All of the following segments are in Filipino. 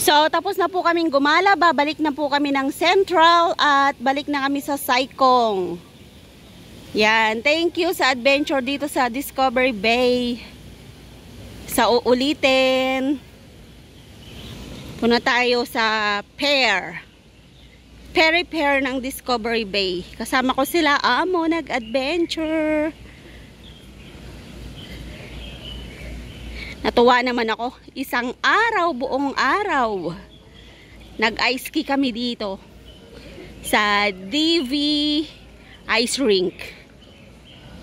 So, tapos na po kaming gumala. Babalik na po kami ng Central at balik na kami sa Saikong. Yan. Thank you sa adventure dito sa Discovery Bay. Sa uulitin. Punta tayo sa Ferry Pier ng Discovery Bay. Kasama ko sila Amo nag-adventure. Natuwa naman ako. Isang araw, buong araw. Nag-ice ski kami dito. Sa DV Ice Rink.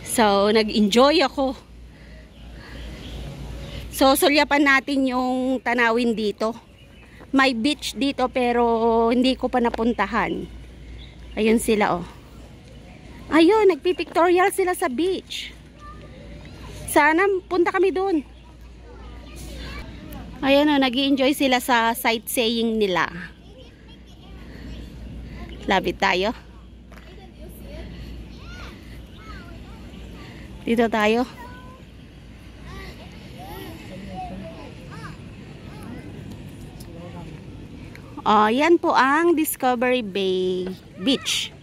So, nag-enjoy ako. So, sulyapan natin yung tanawin dito. May beach dito pero hindi ko pa napuntahan. Ayun sila oh. Ayun, nagpipictorial sila sa beach. Sana punta kami doon. Ayan o, nag-i-enjoy sila sa sightseeing nila. Lapit tayo. Dito tayo. Yan po ang Discovery Bay Beach.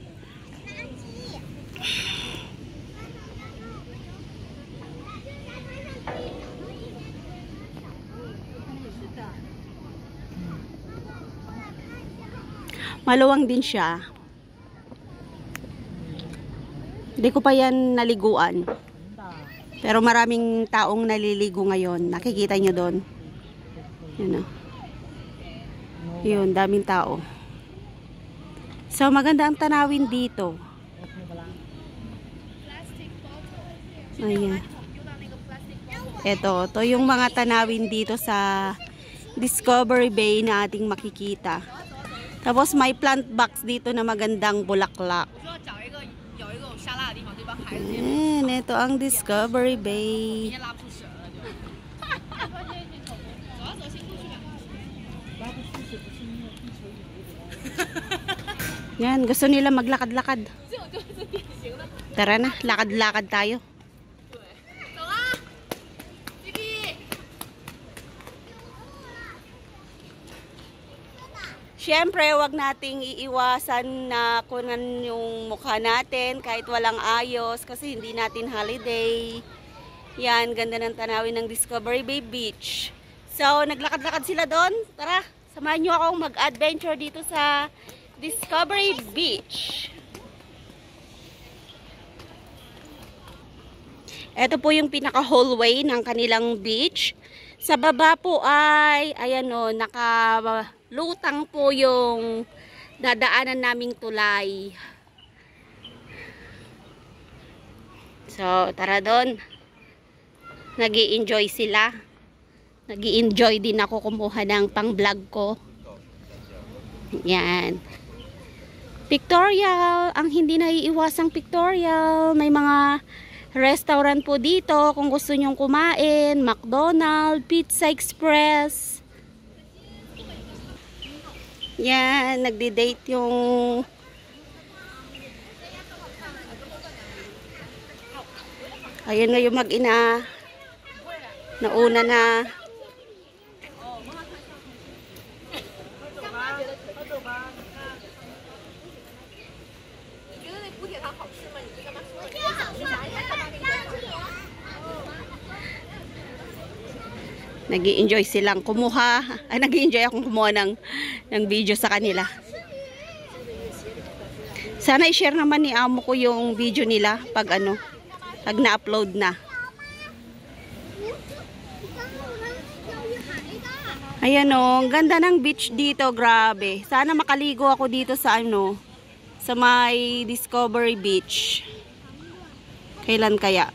Maluwang din siya. Hindi ko pa yan naliguan. Pero maraming taong naliligo ngayon. Nakikita nyo doon. Yun o. Yun, daming tao. So, maganda ang tanawin dito. Ayan. Ito yung mga tanawin dito sa Discovery Bay na ating makikita. Tapos may plant box dito na magandang bulaklak. Ayan, ito ang Discovery Bay. Yan, gusto nila maglakad-lakad. Tara na, lakad-lakad tayo. Siyempre, wag nating iiwasan na kunan yung mukha natin kahit walang ayos kasi hindi natin holiday. Yan, ganda ng tanawin ng Discovery Bay Beach. So, naglakad-lakad sila doon. Tara, samahan nyo akong mag-adventure dito sa Discovery Beach. Ito po yung pinaka-hallway ng kanilang beach. Sa baba po ay, ayan o, nakalutang po yung dadaanan naming tulay. So, tara doon. Nag-i-enjoy sila. Nag-i-enjoy din ako kumuha ng pang-vlog ko. Yan. Pictorial. Ang hindi naiiwasang pictorial. May mga restaurant po dito kung gusto nyong kumain. McDonald's, Pizza Express. Yan. Nagdi-date yung ayun nga yung mag-ina. Nauna na. Nag-i-enjoy silang kumuha. Ay, nag-i-enjoy akong kumuha ng video sa kanila. Sana i-share naman ni amo ko yung video nila pag pag na-upload na. Ayan o, ang ganda ng beach dito, grabe. Sana makaligo ako dito sa sa may Discovery Beach. Kailan kaya?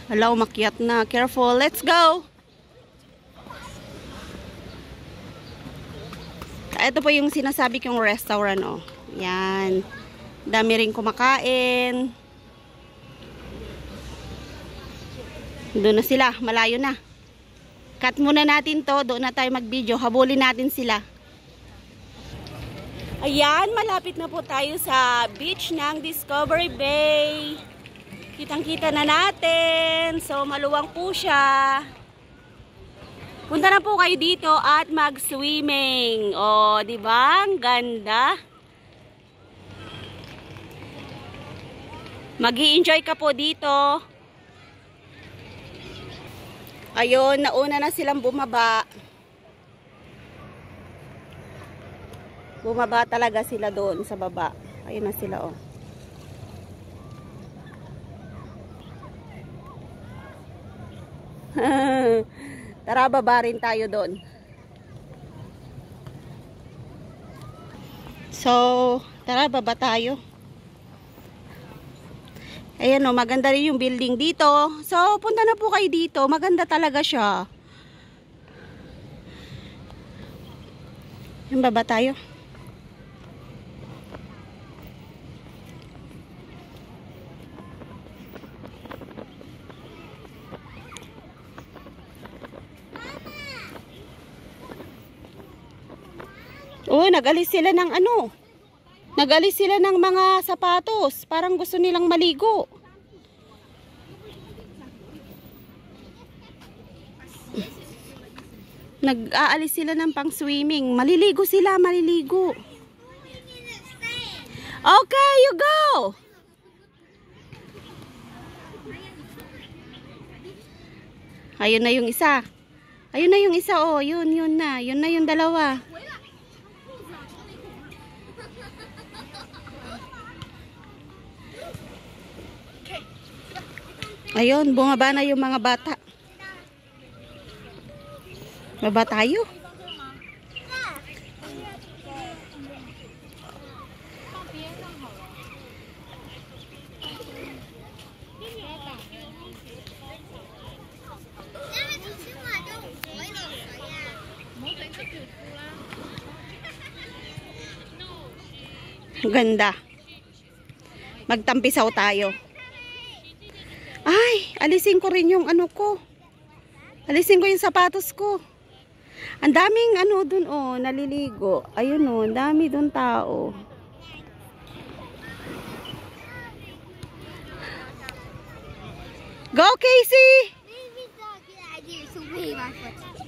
Hala, umakyat na. Careful, let's go! Ito po yung sinasabi kong restaurant oh. Yan. Dami rin kumakain. Doon na sila, malayo na. Cut muna natin to, doon na tayo mag-video. Habulin natin sila. Ayan, malapit na po tayo sa beach ng Discovery Bay. Kitang-kita na natin. So, maluwang po siya. Punta na po kayo dito at mag-swimming. O, di ba? Ang ganda. Mag-i-enjoy ka po dito. Ayun, nauna na silang bumaba. Bumaba talaga sila doon sa baba. Ayun na sila, oh. Tara, baba rin tayo doon. So, tara, baba tayo. Ayan, oh, maganda rin yung building dito. So, punta na po kayo dito. Maganda talaga siya. Yung baba tayo. Oh, nag-alis sila ng ano? Nag-alis sila ng mga sapatos. Parang gusto nilang maligo. Nag-aalis sila ng pang-swimming. Maliligo sila, maliligo. Okay, you go! Ayun na yung isa. Ayun na yung isa, oh. Yun na. Yun na yung dalawa. Ayun, bumaba na yung mga bata. Baba tayo. Ganda. Magtampisaw tayo. Ay, alisin ko rin yung ano ko. Alisin ko yung sapatos ko. Ang daming ano dun, oh, naliligo. Ayun, oh, ang dami dun tao. Go, Casey!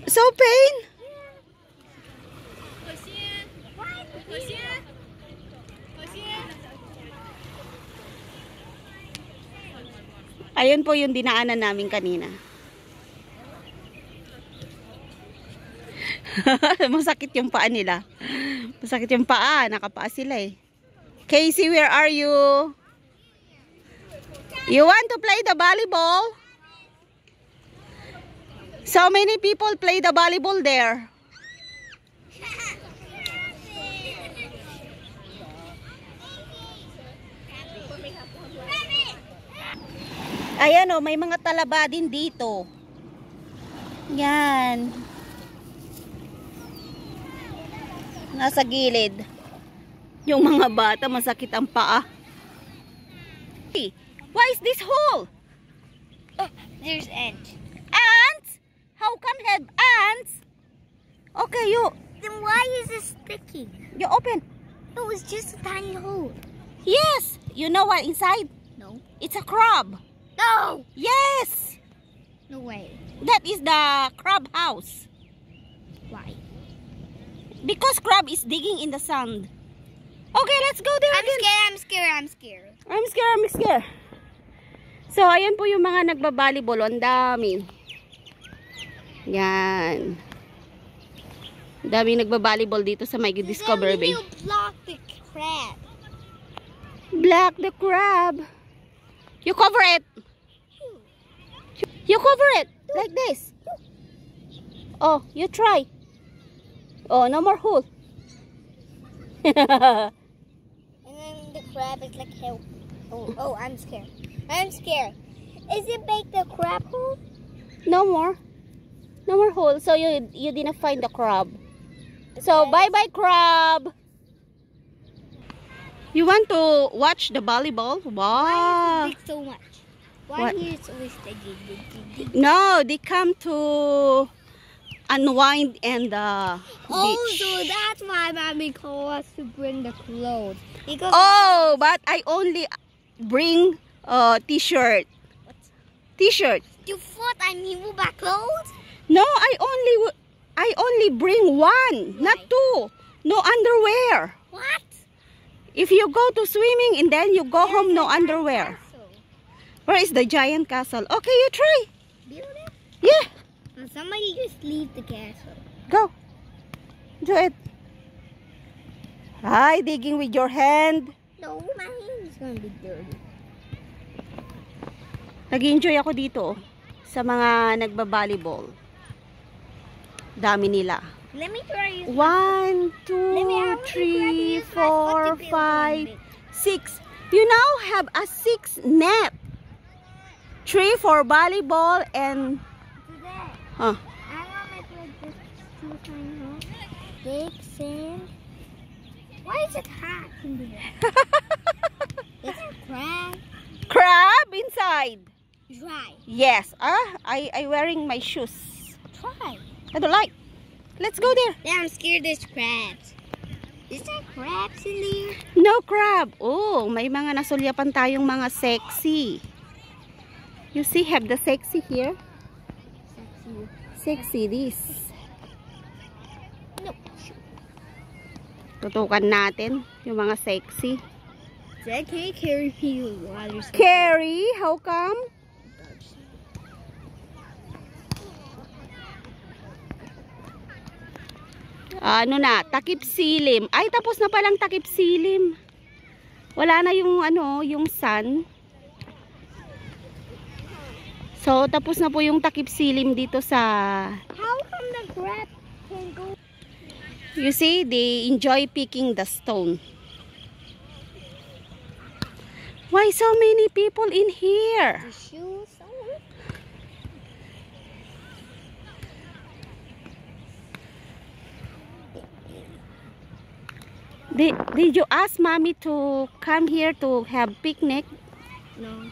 So pain? Ayun po yung dinaanan namin kanina. Masakit yung paa nila. Masakit yung paa. Nakapaa sila eh. Casey, where are you? You want to play the volleyball? So many people play the volleyball there. Ayan, oh, may mga talaba din dito. Yan. Nasa gilid. Yung mga bata, masakit ang paa. Hey, why is this hole? Oh, there's ants. Ants? How come have ants? Okay, you. Then why is it sticky? You open. No, it's just a tiny hole. Yes. You know what inside? No. It's a crab. No! Yes. No way. That is the crab house. Why? Because crab is digging in the sand. Okay, let's go there again. I'm scared. I'm scared. So, ayan po yung mga nagbabalibol. Ang dami. Yan. Dami nagbabalibol dito sa may Discovery Bay. You block the crab. Block the crab. You cover it. You cover it like this. Oh, you try. Oh, no more hole. And then the crab is like help. Oh, I'm scared. Is it make the crab hole? No more. No more hole. So you didn't find the crab. So bye-bye crab. You want to watch the volleyball? Wow. Why is it big so much? Why What? here it's always digging? No, they come to unwind and Oh, beach. so that's why Mommy called us to bring the clothes. Because Oh, but I only bring T-shirt. T-shirt. You thought I need back clothes? No, I only bring one, not two. No underwear. What? If you go to swimming and then you go home, no underwear. Where is the giant castle? Okay, you try. Build it? Yeah, And somebody just leave the castle. go. Do it. Hi, digging with your hand. No, my hand's gonna be dirty. Nag-enjoy ako dito sa mga nagba-volleyball. Dami nila. Let me try you. 1, Let me 2, 3, have a 4, 5, 6. You now have a 6 net. 3 for volleyball and Today, huh. I want to play this two times. Big sand. Why is it hot in there? Is it crab? Crab inside. Dry. Yes. I wearing my shoes. Try. I don't like. Let's go there. Yeah, I'm scared there's crabs. Is there crabs in there? No crab. Oh, may mga nasulyapan tayong mga sexy. You see, have the sexy here. Sexy this. No. Tutukan natin yung mga sexy. That can't carry me with water. Carrie, how come? Ano na, takip silim. Ay, tapos na palang takip silim. Wala na yung ano, yung sun. So, tapos na po yung takip silim dito sa... How come the crab can go? You see, they enjoy picking the stone. Why so many people in here? The shoes. Did you ask mommy to come here to have picnic? No.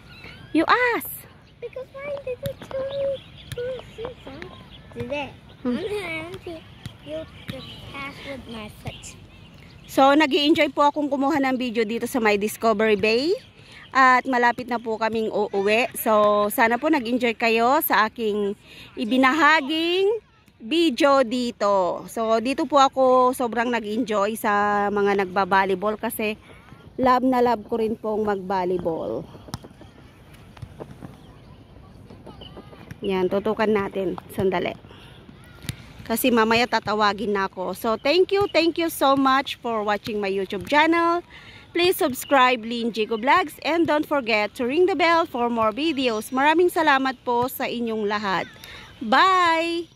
You asked. Because why did you tell me to see some? Today, I'm going to use the pass with my foot. So, nag-i-enjoy po akong kumuha ng video dito sa My Discovery Bay. At malapit na po kaming uuwi. So, sana po nag-enjoy kayo sa aking ibinahaging video dito. So, dito po ako sobrang nag-enjoy sa mga nagba-volleyball kasi love na love ko rin pong mag-volleyball. Yan, tutukan natin. Sandali. Kasi mamaya tatawagin na ako. So, thank you so much for watching my YouTube channel. Please subscribe Lynn Jigo Vlogs and don't forget to ring the bell for more videos. Maraming salamat po sa inyong lahat. Bye!